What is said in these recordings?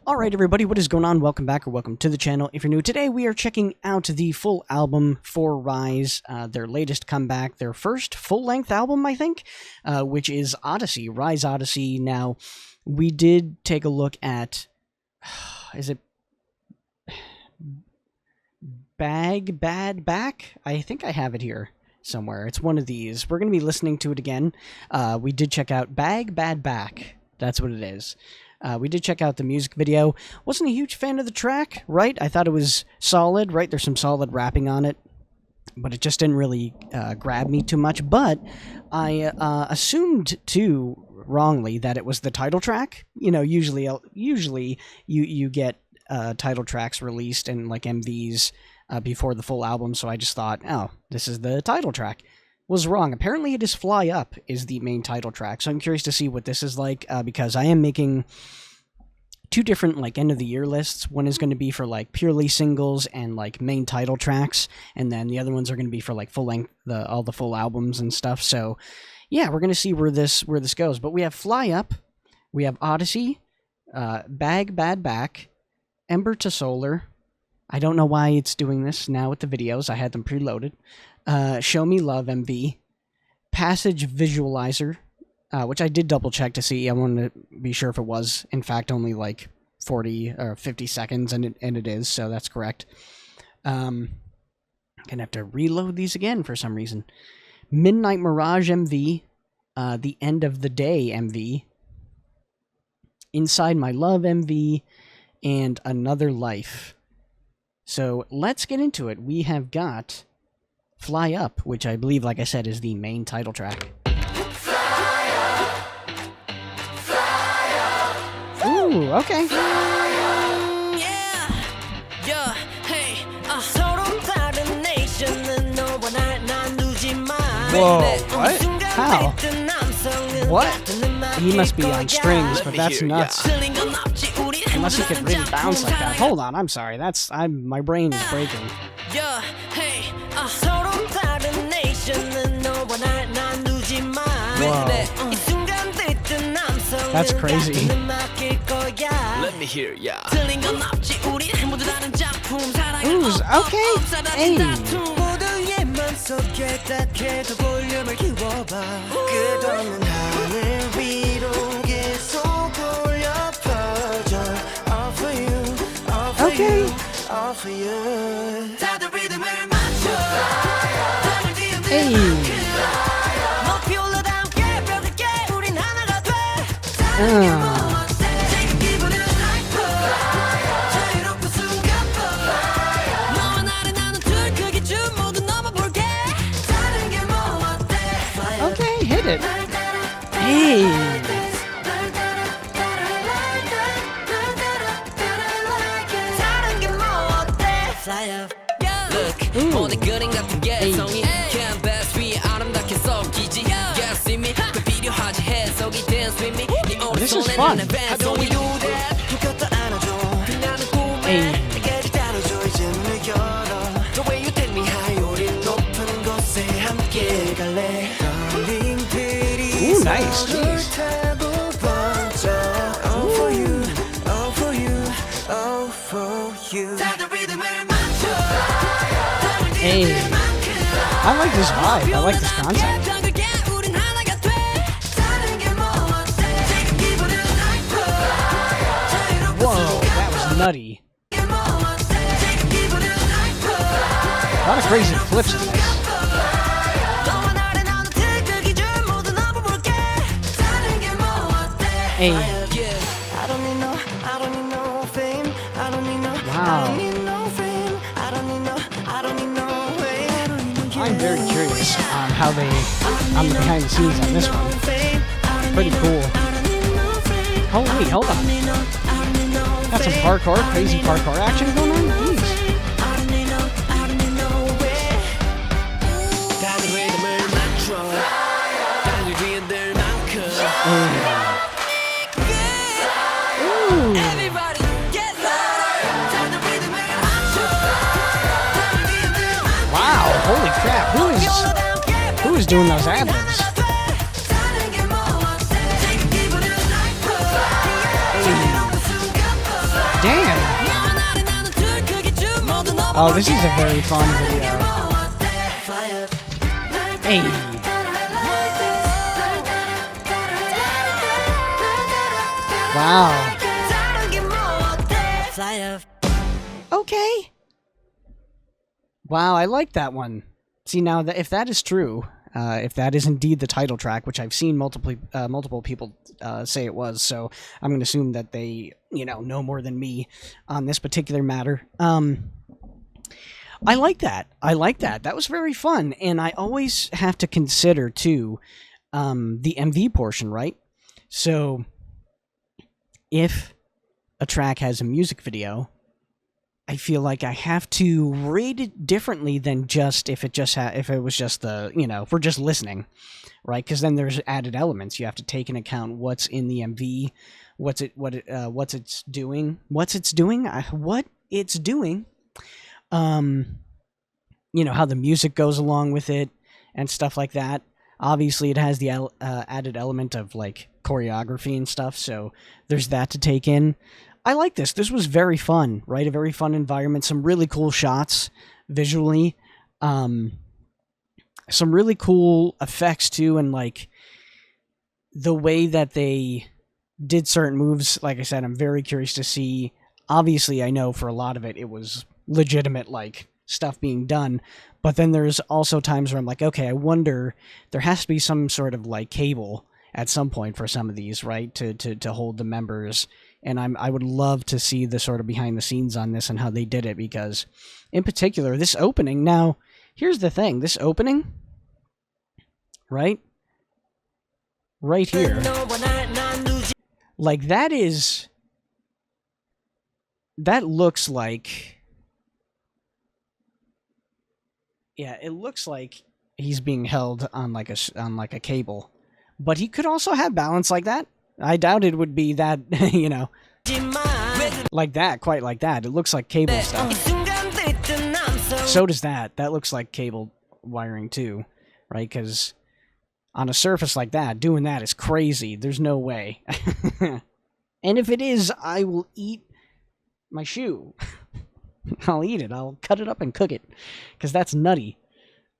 Alright everybody, what is going on? Welcome back or welcome to the channel. If you're new today, we are checking out the full album for RIIZE, their latest comeback, their first full-length album, I think, which is Odyssey, RIIZE Odyssey. Now, we did take a look at, is it Bad Back? I think I have it here somewhere. It's one of these. We're going to be listening to it again. We did check out Bad Back. That's what it is. We did check out the music video. Wasn't a huge fan of the track, right? I thought it was solid, right? There's some solid rapping on it, but it just didn't really grab me too much. But I assumed, too, wrongly, that it was the title track. You know, usually you get title tracks released and, like, MVs before the full album, so I just thought, oh, this is the title track. Was wrong. Apparently it is Fly Up is the main title track, so I'm curious to see what this is like, because I am making two different, like, end of the year lists. One is going to be for, like, purely singles and, like, main title tracks, and then the other ones are going to be for, like, full length, all the full albums and stuff. So yeah, we're going to see where this goes. But we have Fly Up, we have Odyssey, Bad Back, Ember to Solar. I don't know why it's doing this now with the videos. I had them preloaded. Show Me Love MV, Passage Visualizer, which I did double check to see. I wanted to be sure if it was, in fact, only like 40 or 50 seconds, and it is, so that's correct. I'm gonna have to reload these again for some reason. Midnight Mirage MV, The End of the Day MV, Inside My Love MV, and Another Life. So let's get into it. We have got Fly Up, which I believe, like I said, is the main title track. Fly up, Ooh, okay. Whoa, what? How? What? He must be on strings, but that's nuts. Unless he could really bounce like that. Hold on, I'm sorry. My brain is breaking. Whoa. That's crazy. Let me hear ya. Ooh, okay. Hey. Okay. Hey. Okay, hit it. Hey. 모든 그림 같은 개성이 캔버스 위에 아름답게 섞이지 가슴이 그 필요하지 해석이 된 스위밍 네 오른손에는 배송이 두껍다 안아줘 빛나는 꿈에 내게 기다려줘 이제 문을 열어 The way you take me high 우린 높은 곳에 함께 갈래 Ooh, nice. Jeez. Oh for you, oh for you, oh for you. Hey, I like this vibe. I like this concept. Whoa, that was nutty. A lot of crazy flips in this. Hey. Wow. I'm very curious on how on the behind the scenes on this one. Pretty cool. Oh wait, hold on. Got some parkour, crazy parkour action going on? Jeez. Ooh. Wow, holy crap, who is doing those ad-libs? Damn! Oh, this is a very fun video. Hey! Wow. Okay. Wow, I like that one. See, now, that if that is true, if that is indeed the title track, which I've seen multiple people say it was, so I'm going to assume that they, know more than me on this particular matter. I like that. I like that. That was very fun, and I always have to consider, too, the MV portion, right? So, if a track has a music video, I feel like I have to rate it differently than just if it was just the, if we're just listening, right? Because then there's added elements. You have to take into account what's in the MV, what it's doing, how the music goes along with it and stuff like that. Obviously, it has the added element of like choreography and stuff, so there's that to take in. I like this. This was very fun, right? A very fun environment. Some really cool shots visually. Some really cool effects too, and like the way that they did certain moves. Like I said, I'm very curious to see. Obviously, I know for a lot of it, it was legitimate like stuff being done. But then there's also times where I'm like, okay, I wonder, there has to be some sort of like cable at some point for some of these, right? To hold the members. And I would love to see the sort of behind the scenes on this and how they did it, because in particular, this opening, now, here's the thing, this opening, right here, like that looks like, yeah, it looks like he's being held on like a cable, but he could also have balance like that. I doubt it would be that, like that, quite like that. It looks like cable stuff. So does that. That looks like cable wiring too, right? Because on a surface like that, doing that is crazy. There's no way. And if it is, I will eat my shoe. I'll eat it. I'll cut it up and cook it, because that's nutty.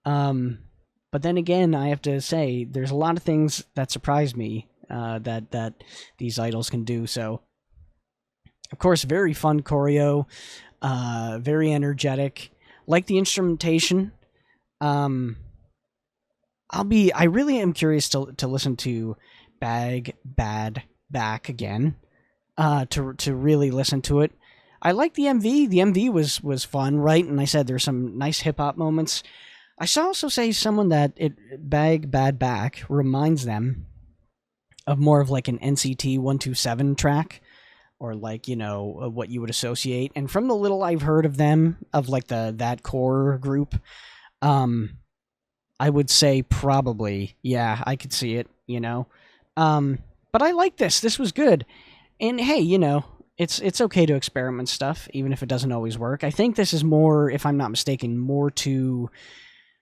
But then again, I have to say, there's a lot of things that surprise me that these idols can do. So, of course, very fun choreo, very energetic. Like the instrumentation. I really am curious to listen to Bag Bad Back again. To really listen to it. I like the MV. The MV was fun, right? And I said there's some nice hip hop moments. I saw also say someone that Bag Bad Back reminds them of more of like an NCT 127 track, or like, what you would associate. And from the little I've heard of them, of like that core group, I would say probably, yeah, I could see it, But I like this. This was good. And hey, it's okay to experiment stuff, even if it doesn't always work. I think this is more, if I'm not mistaken, more to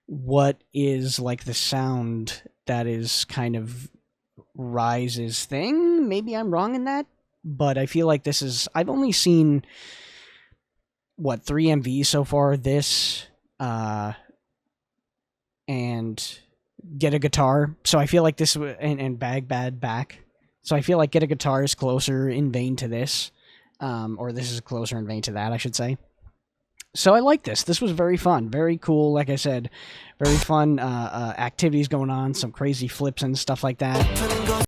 what is like the sound that is kind of RIIZE's thing. Maybe I'm wrong in that, but I feel like this is, I've only seen 3 MVs so far, this and Get a Guitar. So I feel like this, and Bag Bad Back. So I feel like Get a Guitar is closer in vein to this, or this is closer in vein to that, I should say. So I like this. This was very fun, very cool. Like I said, very fun activities going on, some crazy flips and stuff like that.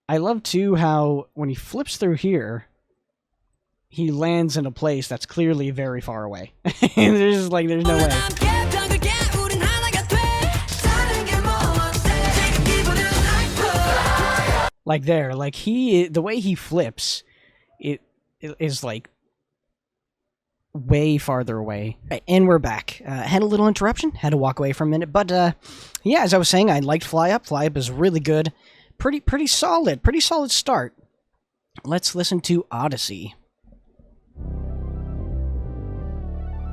I love too how when he flips through here, he lands in a place that's clearly very far away. There's no way. Like there, like the way he flips, it is like way farther away. And we're back. Had a little interruption, had to walk away for a minute, but yeah, as I was saying, I liked Fly Up. Fly Up is really good. Pretty solid start. Let's listen to Odyssey.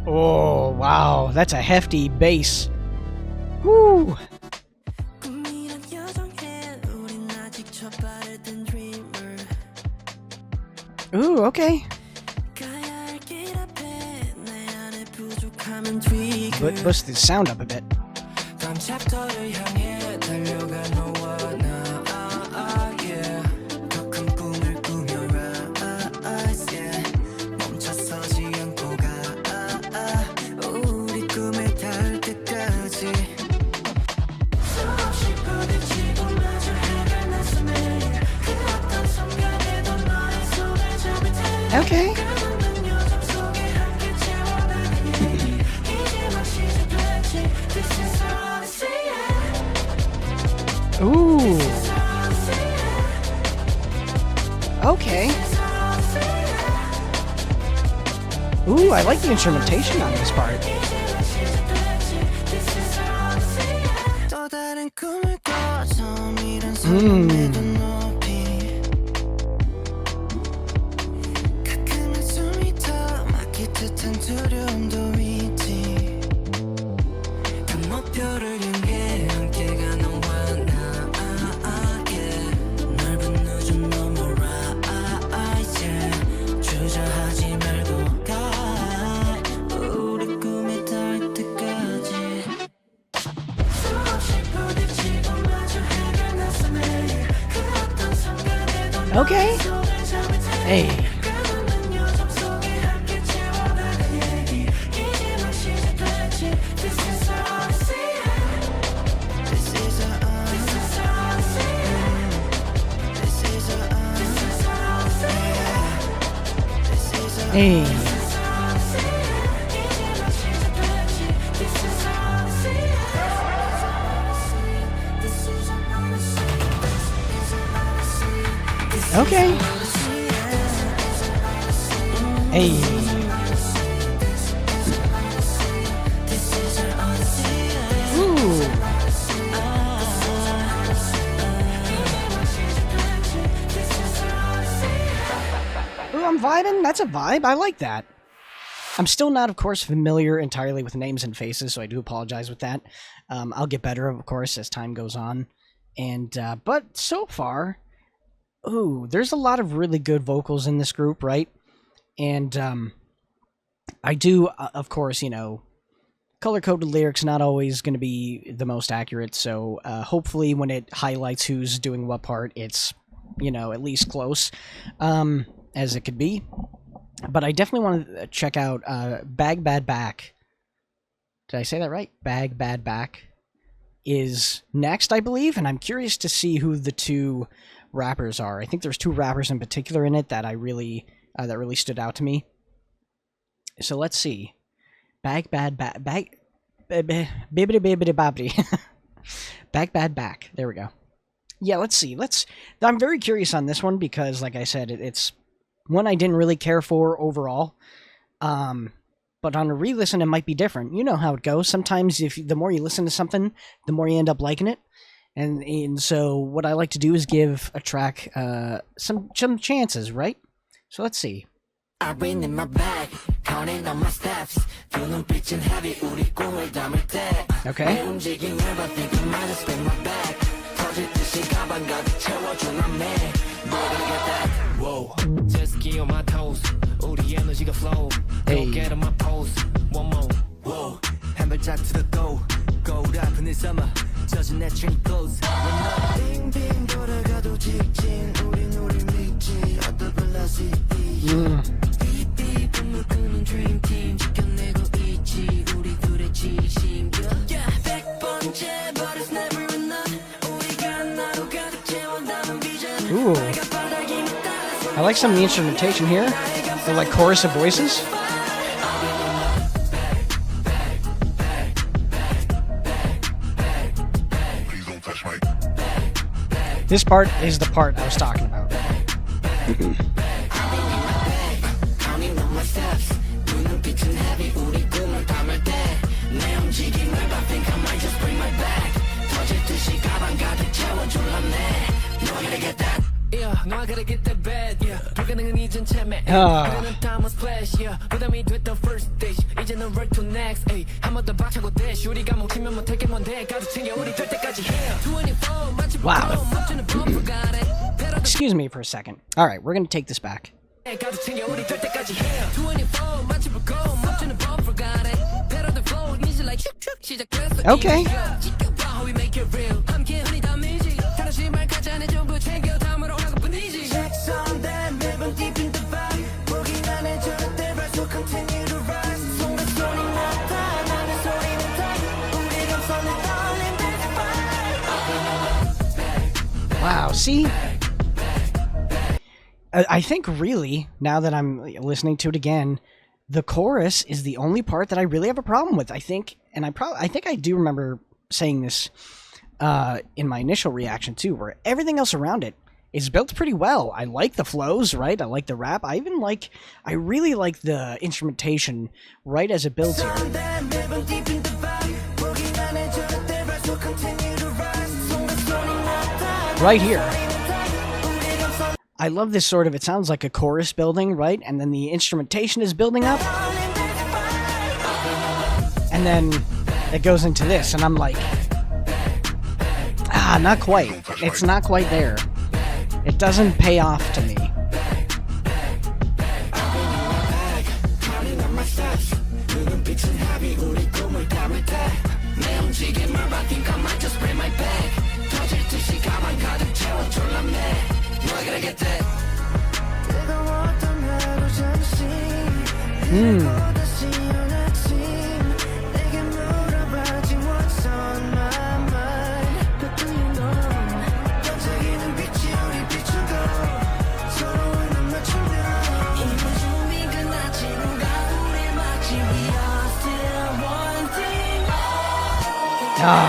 Oh, wow, that's a hefty bass. Woo! Ooh, okay. But boost the sound up a bit. Okay. Ooh. Okay. Ooh, I like the instrumentation on this part. Okay. Hey. Hey. Okay. Hey. Ooh. Ooh, I'm vibing. That's a vibe. I like that. I'm still not, of course, familiar entirely with names and faces, so I do apologize with that. I'll get better, of course, as time goes on. And but so far, ooh, there's a lot of really good vocals in this group, right? And I do, of course, you know, color-coded lyrics not always going to be the most accurate, so hopefully when it highlights who's doing what part, it's, you know, at least close as it could be. But I definitely want to check out Bag Bad Back. Did I say that right? Bag Bad Back is next, I believe, and I'm curious to see who the two rappers are. I think there's two rappers in particular in it that I really that really stood out to me. So let's see. Bag Bad Back. Bibbidi Bibbidi Bobbidi. Bag Bad Back. There we go. Yeah, let's see. I'm very curious on this one because, like I said, it's one I didn't really care for overall. But on a re-listen, it might be different. You know how it goes. Sometimes the more you listen to something, the more you end up liking it. And so what I like to do is give a track some chances, right? So let's see. I've been in my bag, counting on my steps. heavy, Okay. Whoa. Just key on my toes. 우리 에너지가 flow. Go get on my pose. One more. Whoa. 한 발짝 to the goal. Go up in the summer. 젖은 내 train clothes. 빙빙 돌아가도 직진. 우린 믿지. 어떤 velocity. 삐삐 분노 끄는 dream team. 지켜내고 있지. 우리 둘의 지심. 100번째 but it's never enough. 우리가 나로 가득 채워나는 vision. Ooh. I like some of the instrumentation here. They're like chorus of voices. This part is the part I was talking about. No, I gotta get that bad, yeah. 불가능은 이젠 참해. 불가능한 time splash, yeah. 부담이 됐던 first stage. 이제는 right to next, ayy. 한 번 더 박차고 dash. 우리가 뭉치면 못할 게 뭔데. 가득 챙겨 우리 될 때까지 해. 24, 마치 Wow. 멈추는 범퍼 가래. Excuse me for a second. All right, we're gonna take this back. 가득 챙겨 우리 될 때까지 해. 24, 마치 멈추는 범퍼 가래. Okay. Wow, see? I think really, now that I'm listening to it again, the chorus is the only part that I really have a problem with. I think, and I think I do remember saying this in my initial reaction too, where everything else around it is built pretty well. I like the flows, right? I like the rap. I really like the instrumentation right as it builds here. Right here. I love this sort of, it sounds like a chorus building, right? And then the instrumentation is building up. And then it goes into this, and I'm like, not quite. It's not quite there. It doesn't pay off to me.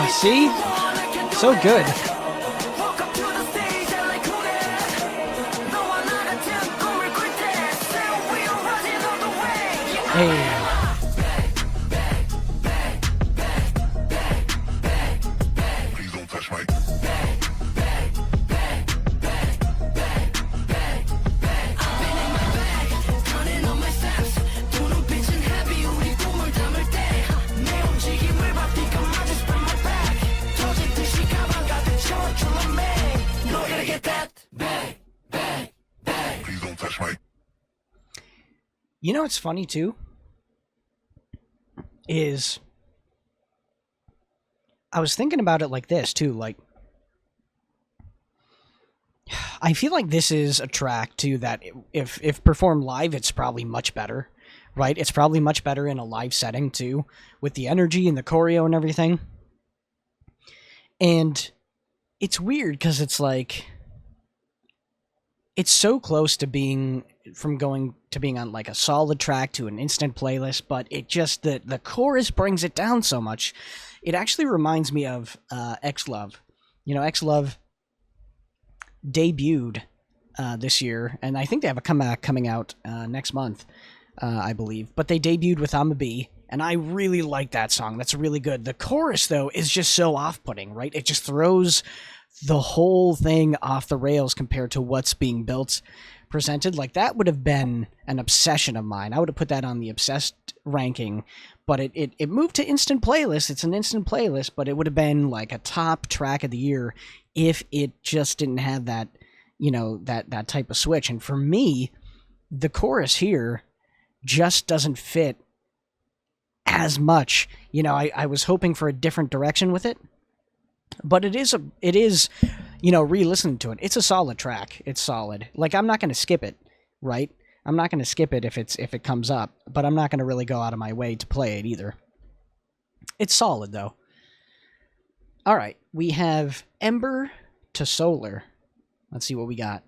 See? So good. Hey. You know what's funny too? Is I was thinking about it like this too, like I feel like this is a track too that if performed live, it's probably much better, right? It's probably much better in a live setting too, with the energy and the choreo and everything. And it's weird because it's like it's so close to being on like a solid track to an instant playlist, but it just the chorus brings it down so much. It actually reminds me of X-Love. You know, X-Love debuted this year, and I think they have a comeback coming out next month, I believe. But they debuted with I'm a Bee, and I really like that song. That's really good. The chorus, though, is just so off-putting, right? It just throws the whole thing off the rails compared to what's being presented. Like, that would have been an obsession of mine. I would have put that on the obsessed ranking, but it moved to instant playlist. It's an instant playlist, but it would have been like a top track of the year if it just didn't have that, you know, that type of switch. And for me, the chorus here just doesn't fit as much. You know, I was hoping for a different direction with it, but it is, you know, re-listening to it, it's a solid track. It's solid. Like, I'm not going to skip it, right? I'm not going to skip it if it comes up, but I'm not going to really go out of my way to play it either. It's solid, though. All right, we have Ember to Solar. Let's see what we got.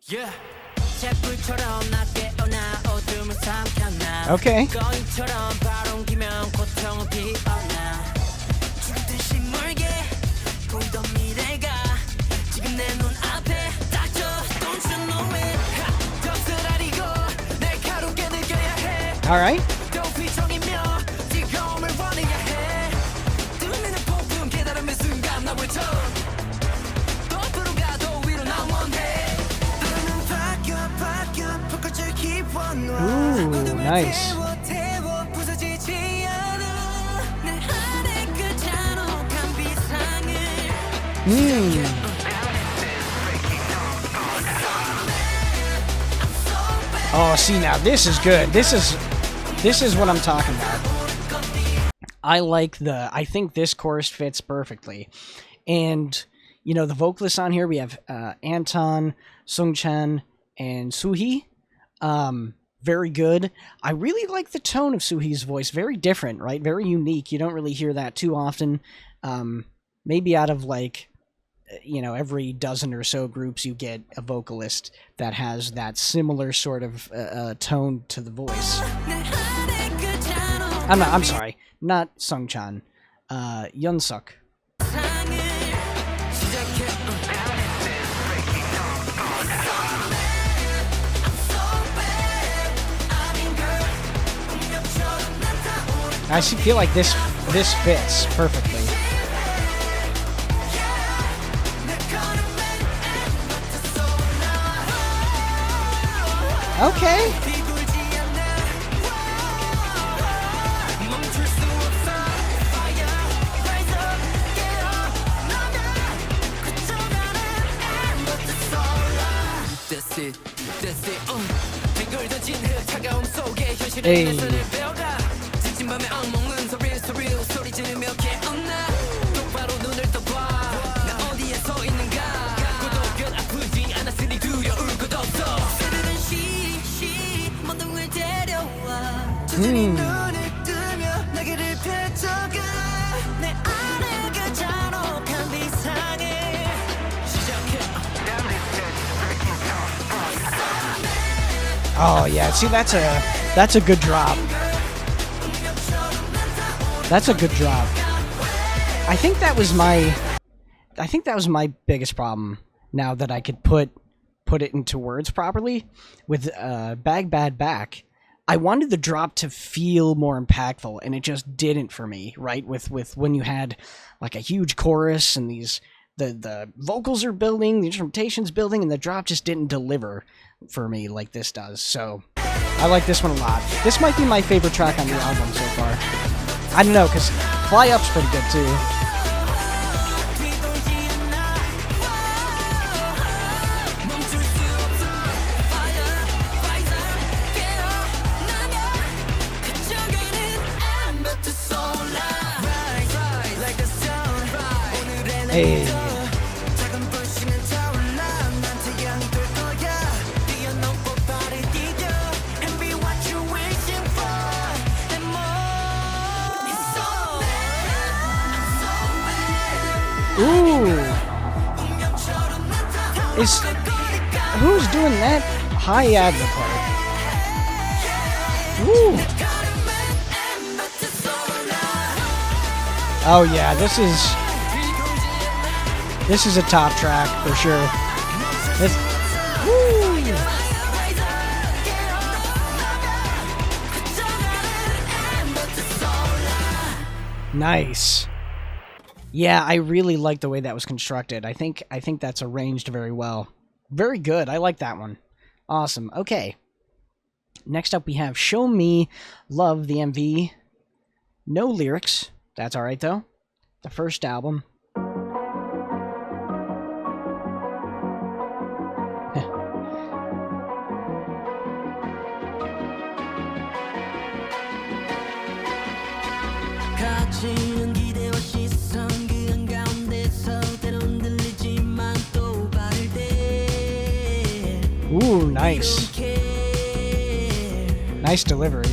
Yeah. Okay. All right. Ooh, nice. Oh, see, now this is good. This is what I'm talking about. I think this chorus fits perfectly. And, you know, the vocalists on here, we have Anton, Sungchan, and Suhee. Very good. I really like the tone of Suhee's voice. Very different, right? Very unique. You don't really hear that too often. Maybe out of, like, you know, every dozen or so groups you get a vocalist that has that similar sort of tone to the voice. I'm sorry, not Sungchan, Yeonsuk. I feel like this fits perfectly. Okay. Hey. Oh yeah, see that's a good drop. That's a good drop. I think that was my biggest problem. Now that I could put it into words properly with Bag Bad Back, I wanted the drop to feel more impactful, and it just didn't for me. Right, with when you had like a huge chorus and the vocals are building, the instrumentation's building, and the drop just didn't deliver for me like this does. So I like this one a lot. This might be my favorite track on the album so far. I don't know, because Fly Up's pretty good too. Hey. Ooh. Who's doing that high advert part? Ooh. Oh yeah, this is a top track for sure. Nice. Yeah, I really like the way that was constructed. I think that's arranged very well. Very good. I like that one. Awesome. Okay. Next up we have Show Me Love, the MV. No lyrics. That's alright though. The first album. Ooh, nice. Nice delivery.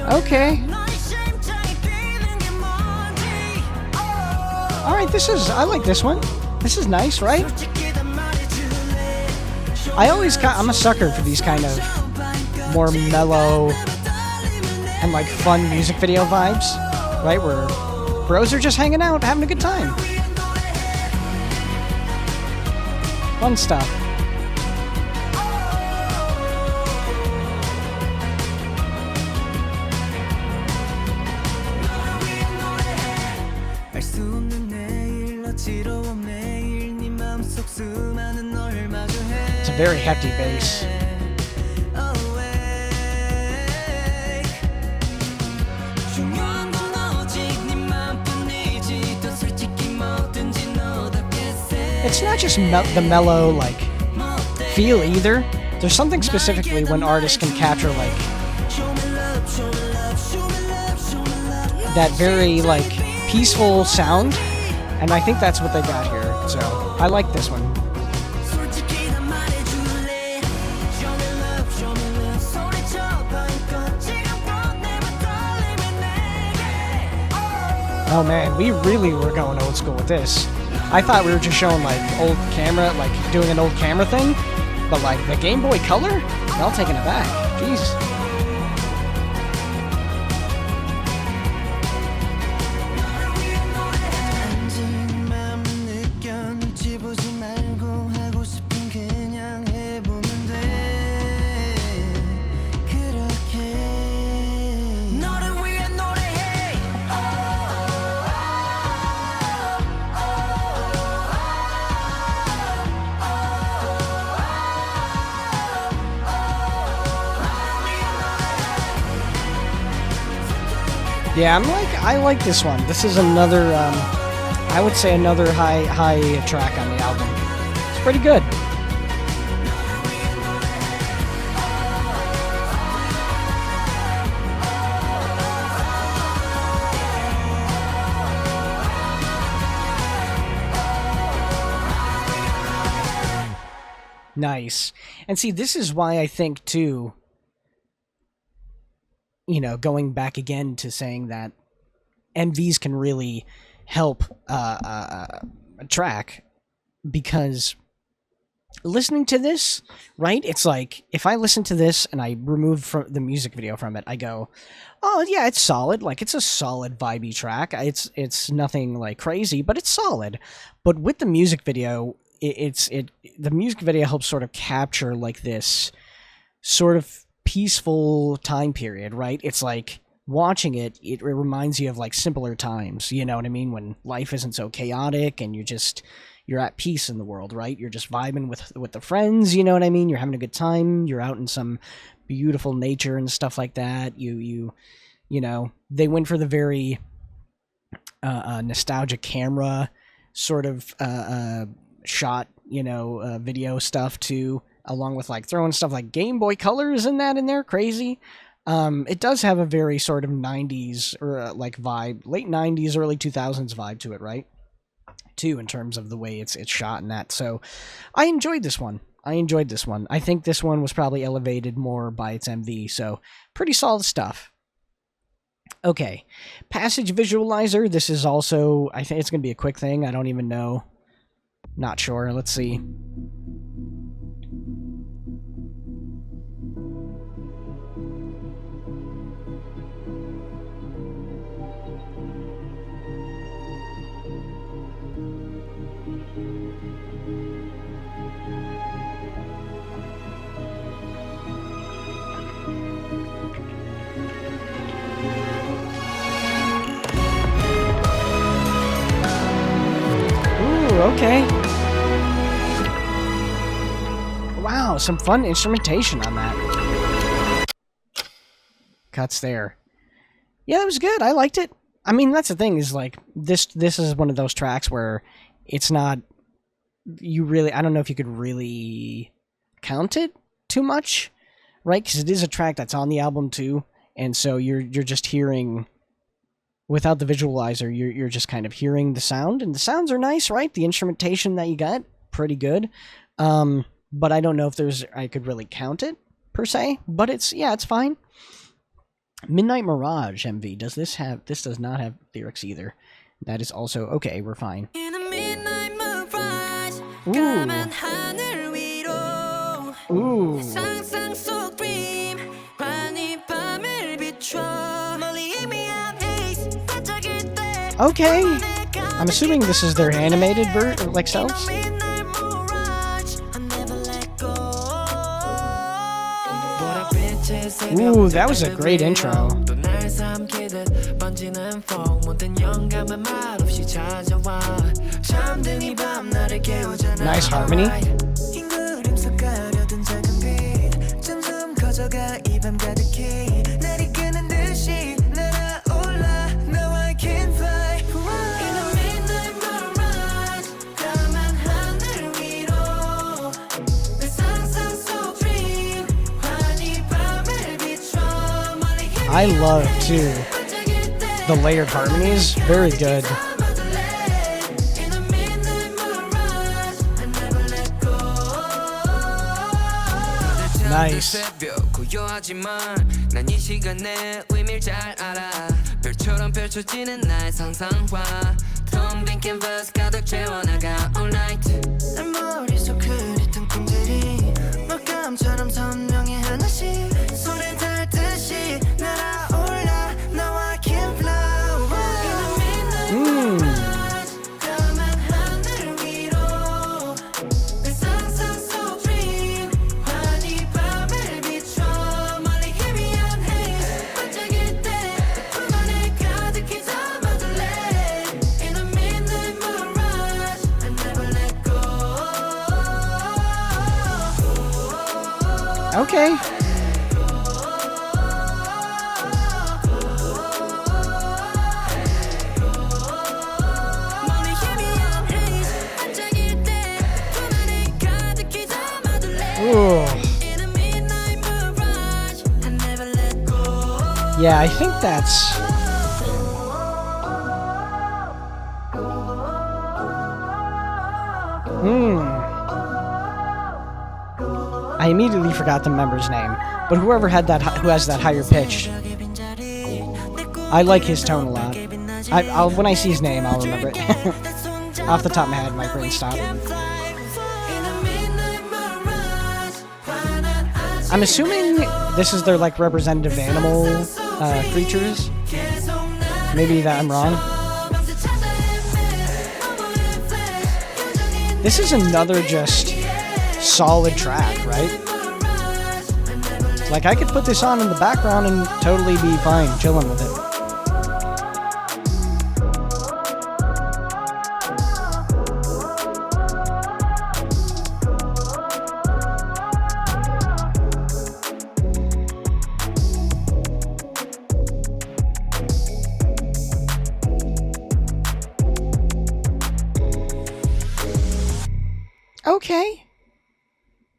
Okay. Alright, I like this one. This is nice, right? I'm a sucker for these kind of more mellow and like fun music video vibes, right? Where bros are just hanging out, having a good time. Fun stuff. Very hefty bass. It's not just the mellow, like, feel either. There's something specifically when artists can capture, like, that very, like, peaceful sound, and I think that's what they got here, so I like this one. Oh man, we really were going old school with this. I thought we were just showing, like, old camera, like, doing an old camera thing, but, like, the Game Boy Color? We're all taking it back. Jeez. Yeah, I like this one. This is another, I would say another high track on the album. It's pretty good. Nice. And see, this is why I think, too, you know, going back again to saying that MVs can really help a track, because listening to this, right, it's like, if I listen to this and I remove the music video from it, I go, oh yeah, it's solid, like, it's a solid vibey track, it's nothing like crazy, but it's solid. But with the music video, the music video helps sort of capture, like, this sort of peaceful time period, right? It's like, watching it reminds you of, like, simpler times, you know what I mean, when life isn't so chaotic and you're at peace in the world, right? You're just vibing with the friends, you know what I mean? You're having a good time, you're out in some beautiful nature and stuff like that. You know, they went for the very nostalgic camera sort of shot, you know, video stuff too, along with, like, throwing stuff like Game Boy Colors and that in there, crazy. It does have a very sort of 90s or like vibe, late 90s, early 2000s vibe to it, right? Too, in terms of the way it's shot and that. So I enjoyed this one. I think this one was probably elevated more by its MV, so pretty solid stuff. Okay, Passage Visualizer. This is also, I think it's going to be a quick thing. I don't even know. Not sure. Let's see. Okay. Wow, some fun instrumentation on that. Cuts there. Yeah, that was good. I liked it. I mean, that's the thing, is like, this is one of those tracks where it's not, you really, I don't know if you could really count it too much, right? Because it is a track that's on the album too, and so you're just hearing, without the visualizer, you're just kind of hearing the sound, and the sounds are nice, right? The instrumentation that you got, pretty good. But I don't know if I could really count it, per se, but it's fine. Midnight Mirage MV, this does not have lyrics either. That is also, okay, we're fine. Ooh. Okay, I'm assuming this is their animated like selves. Ooh, that was a great intro. Nice harmony. 퍼져가 이 밤 가득히 날 이끄는 듯이 날아올라 Now I can fly In the midnight mirage 까만 하늘 위로 내 상상 속 dream 환히 밤을 비춰 멀리 I love too the layered harmonies. Very good. Nice. 난 이 시간의 의미를 잘 알아 별처럼 펼쳐지는 나의 상상화 텅 빈 캔버스 가득 채워나가 all night 내 머릿속 흐릿한 꿈들이 물감처럼 선명해 하나씩 손에 닿듯이 날아올라 Now I can fly 까만 하늘 위로 내 상상 속 dream 환히 밤을 비춰 멀리 희미한 haze 반짝일 때 품 안에 가득히 담아둘래 In the midnight mirage I never let go Okay. 멀리 희미한 haze 반짝일 때 품 안에 가득히 담아둘래 Ooh. In the midnight mirage I never let go Yeah, I think that's... I immediately forgot the member's name, but whoever had that, who has that higher pitch, I like his tone a lot. I'll when I see his name, I'll remember it. Off the top of my head, my brain stopped. I'm assuming this is their like representative animal creatures. Maybe that I'm wrong. This is another just solid track, right? Like I could put this on in the background and totally be fine chilling with it. Okay.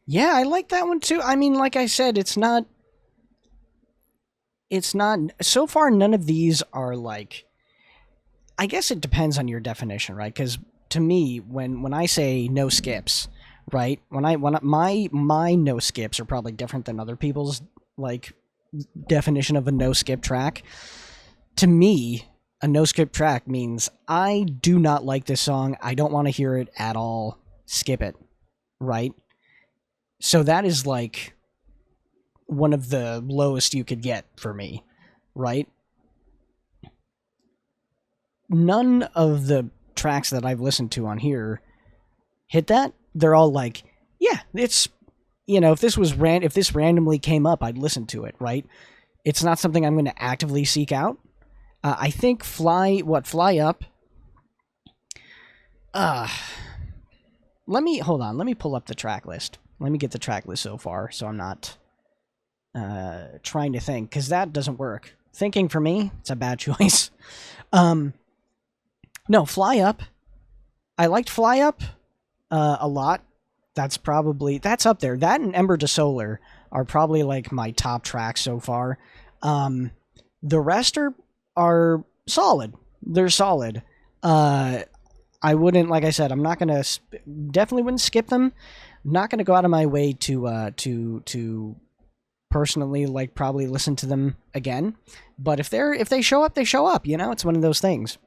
Yeah, I like that one too. I mean, like I said, it's not, so far none of these are like, I guess it depends on your definition, right? Because to me, when I say no skips, right? My no skips are probably different than other people's like definition of a no skip track. To me, a no skip track means I do not like this song. I don't want to hear it at all. Skip it, right? So that is like one of the lowest you could get for me, right? None of the tracks that I've listened to on here hit that. They're all like, yeah, it's, you know, if this randomly came up, I'd listen to it, right? It's not something I'm going to actively seek out. I think Fly Up. Let me pull up the track list. Let me get the track list so far, so I'm not trying to think, because that doesn't work. Thinking for me, it's a bad choice. No, Fly Up. I liked Fly Up a lot. That's up there. That and Ember to Solar are probably like my top tracks so far. The rest are solid. They're solid. I wouldn't, like I said, I'm not gonna definitely wouldn't skip them. I'm not gonna go out of my way to personally like probably listen to them again. But if they show up, they show up. You know, it's one of those things.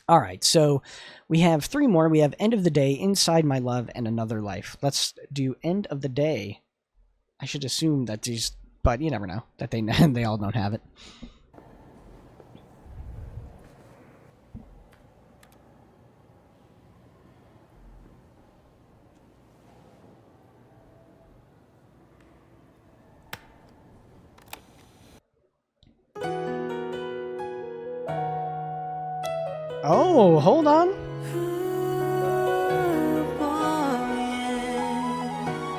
All right, so we have three more. We have End of the Day, Inside My Love, and Another Life. Let's do End of the Day. I should assume that these, but you never know, that they all don't have it. Oh, hold on.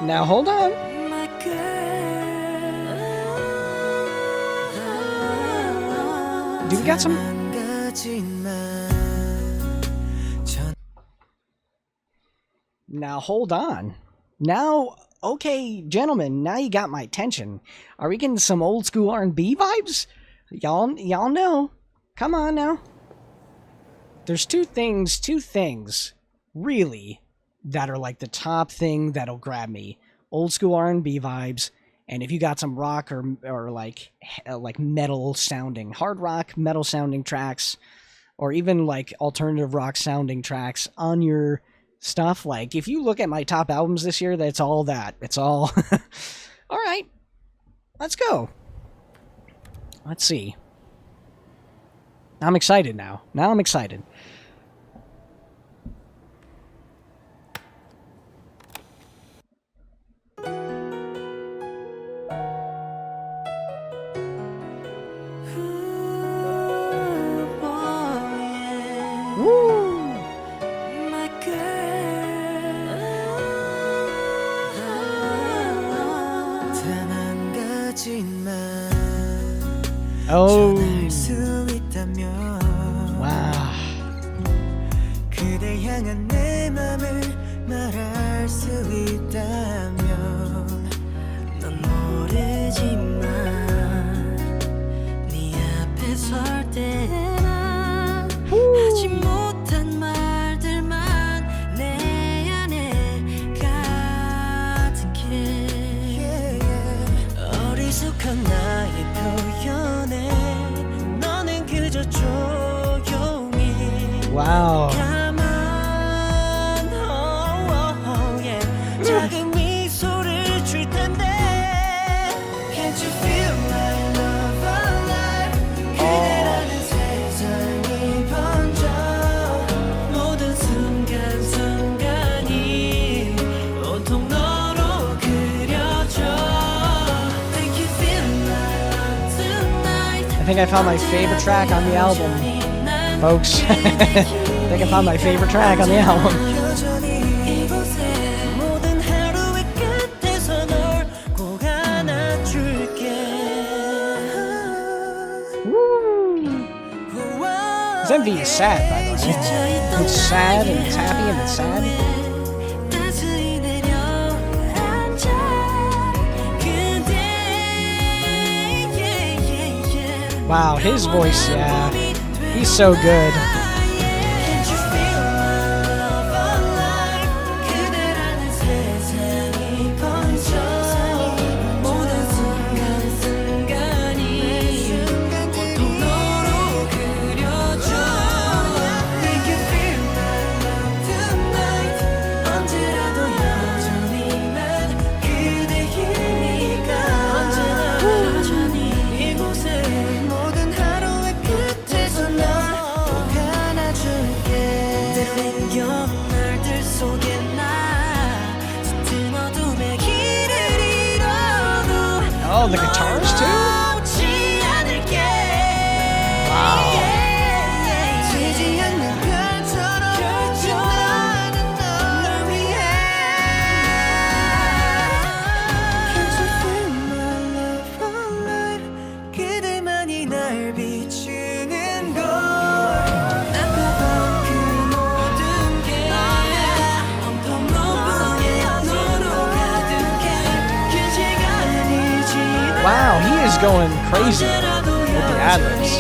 Now hold on. Do we got some? Now hold on. Now, okay, gentlemen, now you got my attention. Are we getting some old school R&B vibes? Y'all know. Come on now. There's two things, really, that are like the top thing that'll grab me. Old school R&B vibes, and if you got some rock or like metal sounding, hard rock, metal sounding tracks, or even like alternative rock sounding tracks on your stuff. Like if you look at my top albums this year, that's all that. It's all all right. Let's go. Let's see. I'm excited now. Now I'm excited. Oh. Wow. 그대 향한 내 맘을 말할 수 있다면 넌 모르지만 네 앞에 설 때나 하지 못한 말들만 내 안에 가득해 어리숙한 나의 표현에 너는 그저 조용히 Wow. 작은 미소를 줄 텐데 Can't you feel my love alive 그대라는 세상이 번져 모든 순간순간이 온통 너로 그려져 Think you feel my love tonight I think I found my favorite track on the album, folks. I think I found my favorite track on the album. This MV is sad, by the way. It's sad and it's happy and it's sad. Wow, his voice, yeah. He's so good. Oh, the guitars too? Wow. Wow, he is going crazy with the ad-libs.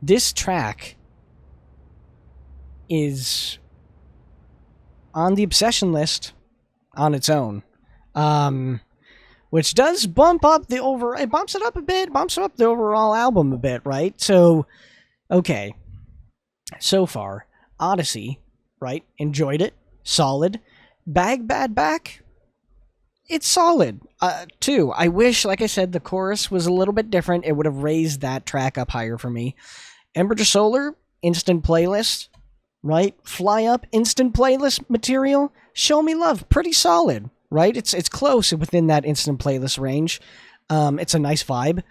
This track is on the obsession list on its own, which does bump up it bumps it up a bit, bumps up the overall album a bit, right? So, okay, so far, Odyssey, right? Enjoyed it, solid. Bad Back, it's solid. Too. I wish, like I said, the chorus was a little bit different. It would have raised that track up higher for me. Ember to Solar, instant playlist, right? Fly Up, instant playlist material. Show Me Love, pretty solid, right? It's close within that instant playlist range. It's a nice vibe.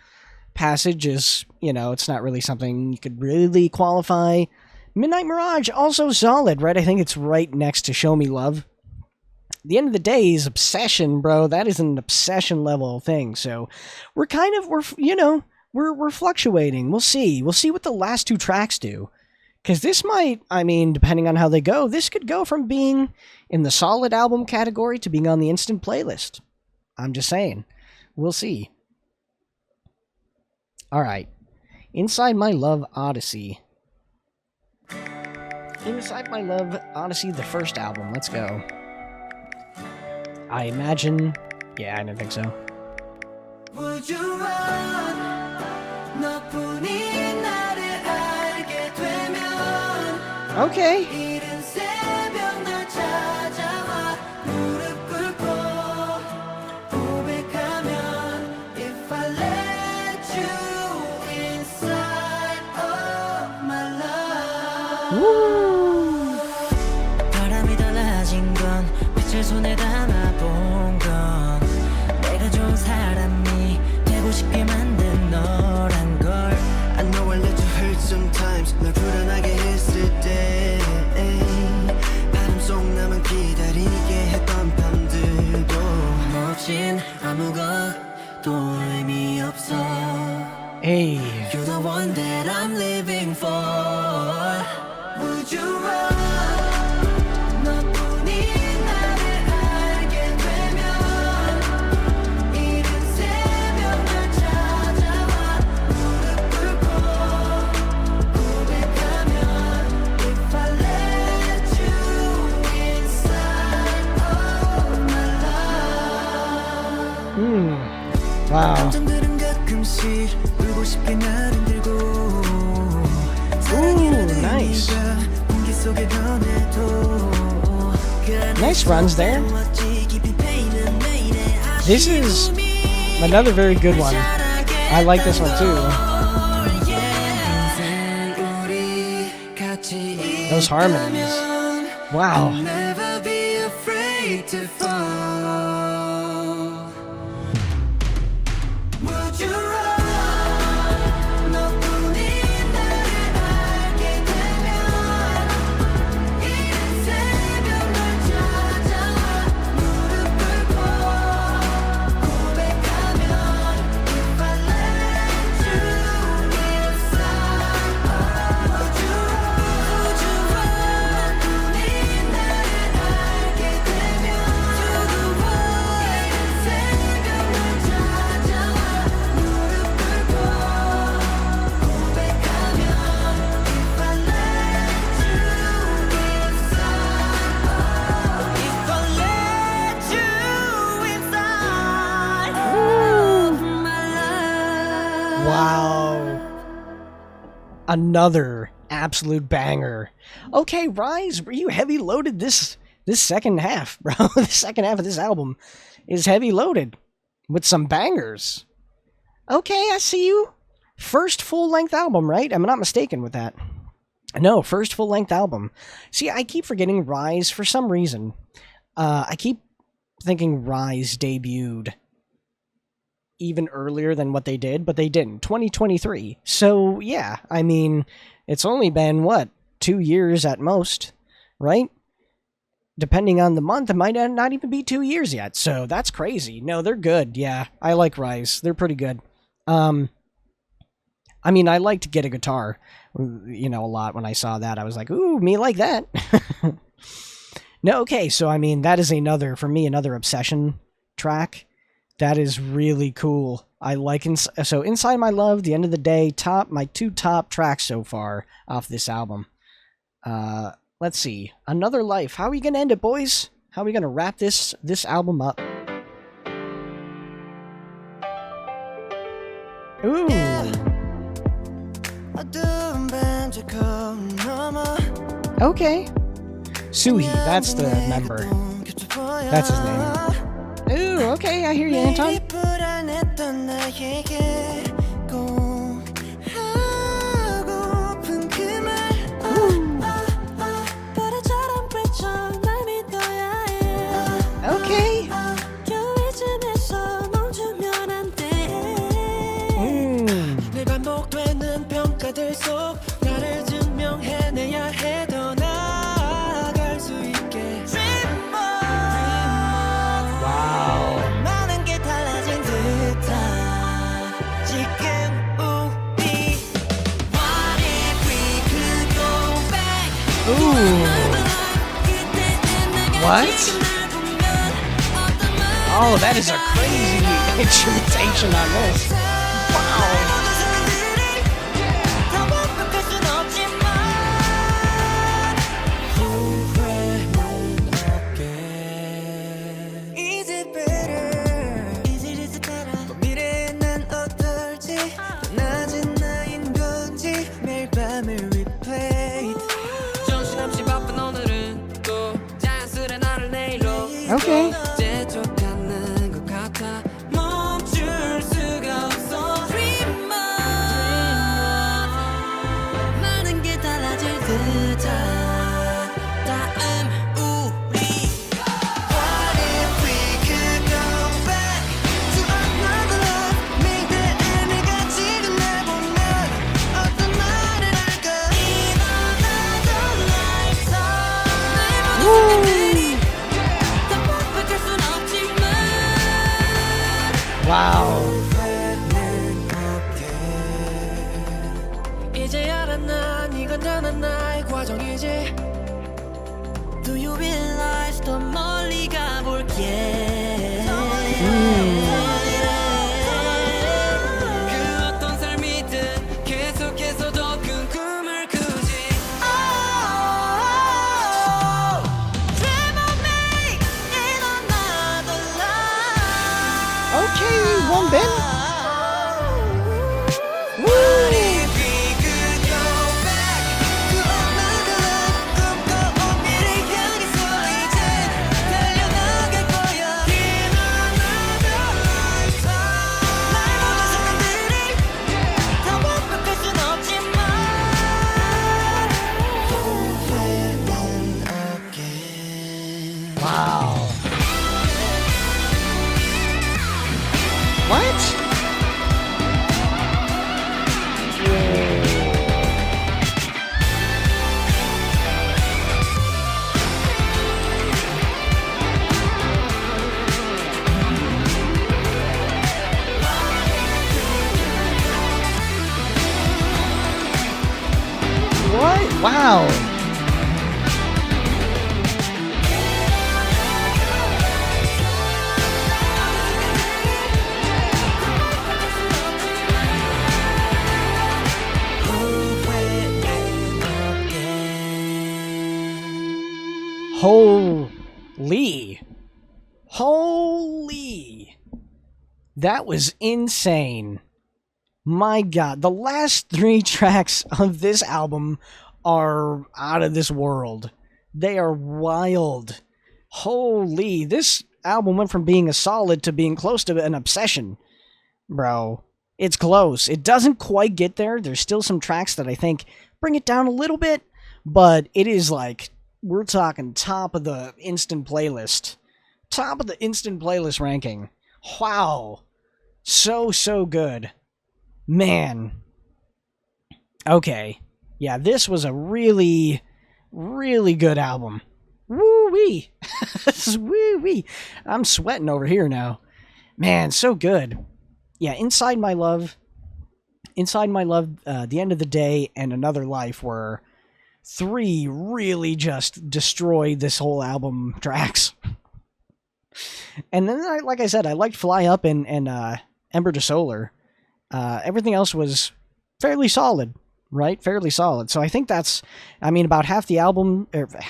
Passage is, it's not really something you could really qualify. Midnight Mirage, also solid, right? I think it's right next to Show Me Love. The end of the day is Obsession, bro. That is an Obsession level thing. So we're fluctuating. We'll see. We'll see what the last two tracks do. Because this might, depending on how they go, this could go from being in the solid album category to being on the instant playlist. I'm just saying. We'll see. All right. Inside My Love Odyssey. Inside My Love Odyssey, the first album. Let's go. I imagine... Yeah, I don't think so. Would you run? 너뿐인 나를 알게 되면 Okay. 이른 새벽 날 찾아와 무릎 꿇고 고백하면 If I let you inside of my love. Woo. 바람이 달라진 건 빛을 손에 담아본 건 내가 좋은 사람이 되고 싶게 만든 너란 걸 I know I let you hurt sometimes 널 불안하게 했을 때 바람 속 나만 기다리게 했던 밤들도 멋진 아무것도 의미 없어 Hey. You're the one that I'm living for Would you run? Wow. Ooh, nice. Nice runs there. This is another very good one. I like this one too. Those harmonies. Wow. Another absolute banger. Okay, RIIZE, were you heavy loaded this second half, bro? The second half of this album is heavy loaded with some bangers. Okay, I see you. First full-length album, right? I'm not mistaken with that. No, first full-length album. See, I keep forgetting RIIZE for some reason. I keep thinking RIIZE debuted even earlier than what they did, but they didn't. 2023. So, yeah, it's only been, 2 years at most, right? Depending on the month, it might not even be 2 years yet, so that's crazy. No, they're good, yeah. I like RIIZE. They're pretty good. I like to get a guitar, a lot. When I saw that, I was like, ooh, me like that. No, okay, so, that is another Obsession track. That is really cool. I like so Inside My Love, The End of the Day, my two top tracks so far off this album. Let's see. Another Life. How are we gonna end it, boys? How are we gonna wrap this album up? Ooh. Okay. Suhi, that's the member. That's his name. Ooh, okay, I hear you, Anton. Okay. What? Oh, that is a crazy instrumentation on this. Wow. Okay. Wow. Do you realize 더 멀리 가볼게 그 어떤 삶이든 계속해서 더 큰 꿈을 꾸지 Dream of me in another life Okay, one bit. Wow. What? What? Wow. Holy. Holy. That was insane. My God. The last 3 tracks of this album are out of this world. They are wild. Holy. This album went from being a solid to being close to an obsession. Bro. It's close. It doesn't quite get there. There's still some tracks that I think bring it down a little bit. But it is like... We're talking top of the instant playlist. Top of the instant playlist ranking. Wow. So good. Man. Okay. Yeah, this was a really, really good album. Woo-wee. Woo-wee. I'm sweating over here now. Man, so good. Yeah, Inside My Love, The End of the Day, and Another Life were... 3 really just destroyed this whole album tracks. And then, like I said, I liked Fly Up and Ember to Solar. Everything else was fairly solid, right? Fairly solid. So I think that's, I mean, about half the album, about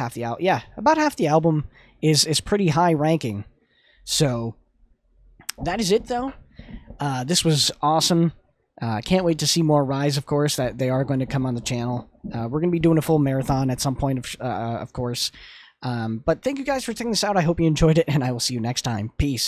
half the album is pretty high ranking. So that is it, though. This was awesome. Can't wait to see more RIIZE, of course, that they are going to come on the channel. We're going to be doing a full marathon at some point, of course. But thank you guys for checking this out. I hope you enjoyed it, and I will see you next time. Peace.